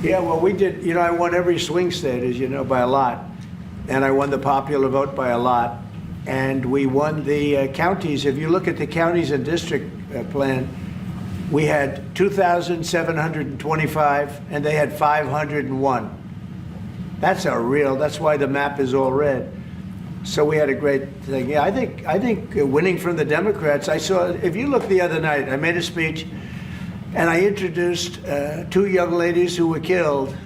Yeah, well, we did, I won every swing state, as you know, by a lot. And I won the popular vote by a lot. And we won the counties. If you look at the counties and district plan, we had 2,725, and they had 501. That's why the map is all red. So we had a great thing. Yeah, I think winning from the Democrats, if you look the other night, I made a speech, and I introduced two young ladies who were killed,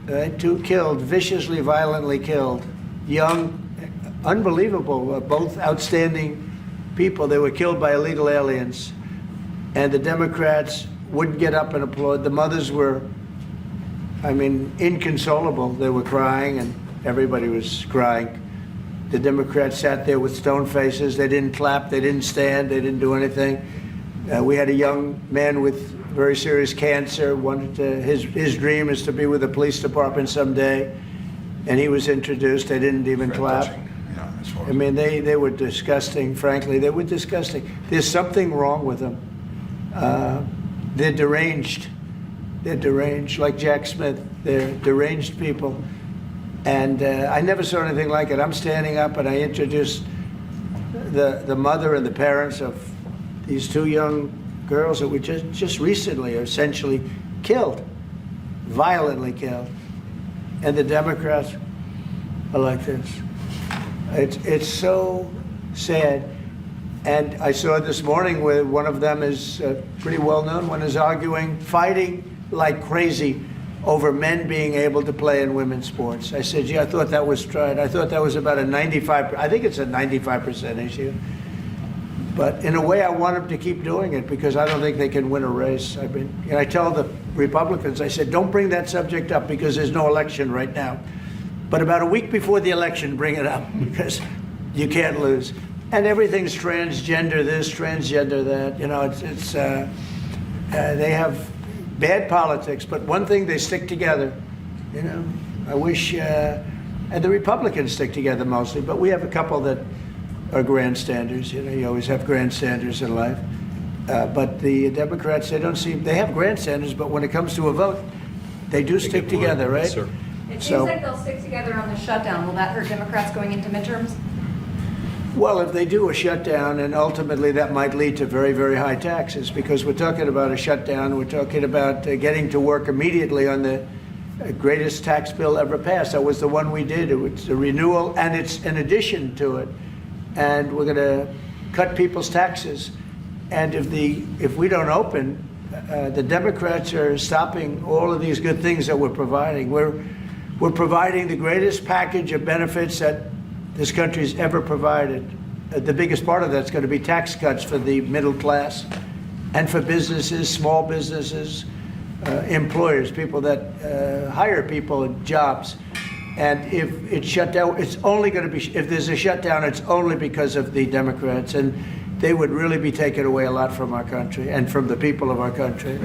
viciously, violently killed, young, unbelievable, both outstanding people. They were killed by illegal aliens, and the Democrats wouldn't get up and applaud. The mothers were, inconsolable. They were crying, and everybody was crying. The Democrats sat there with stone faces. They didn't clap, they didn't stand, they didn't do anything. We had a young man with very serious cancer. His dream is to be with the police department someday, and he was introduced. They didn't even clap. They were disgusting. Frankly, they were disgusting. There's something wrong with them. They're deranged. They're deranged, like Jack Smith. They're deranged people. And I never saw anything like it. I'm standing up and I introduced the mother and the parents of these two young girls that were just recently essentially killed, violently killed. And the Democrats are like this. It's so sad. And I saw this morning where one of them is pretty well known, one is fighting like crazy over men being able to play in women's sports. I said, I thought that was tried. I thought that was about I think it's a 95% issue. But in a way, I want them to keep doing it because I don't think they can win a race. I tell the Republicans, I said, don't bring that subject up because there's no election right now. But about a week before the election, bring it up because you can't lose. And everything's transgender this, transgender that. They have bad politics, but one thing, they stick together. I wish, and the Republicans stick together mostly, but we have a couple that are grandstanders. You always have grandstanders in life. But the Democrats, they have grandstanders, but when it comes to a vote, they do stick together, right? Yes, sir. It seems like they'll stick together on the shutdown. Will that hurt Democrats going into midterms? Well, if they do a shutdown, and ultimately that might lead to very, very high taxes, because we're talking about a shutdown, we're talking about getting to work immediately on the greatest tax bill ever passed. That was the one we did. It was a renewal, and it's an addition to it. And we're going to cut people's taxes. And if we don't open, the Democrats are stopping all of these good things that we're providing. We're providing the greatest package of benefits that this country's ever provided. The biggest part of that's going to be tax cuts for the middle class and for businesses, small businesses, employers, people that hire people in jobs. And if it's shut down, it's only going to be, if there's a shutdown, it's only because of the Democrats. And they would really be taking away a lot from our country and from the people of our country.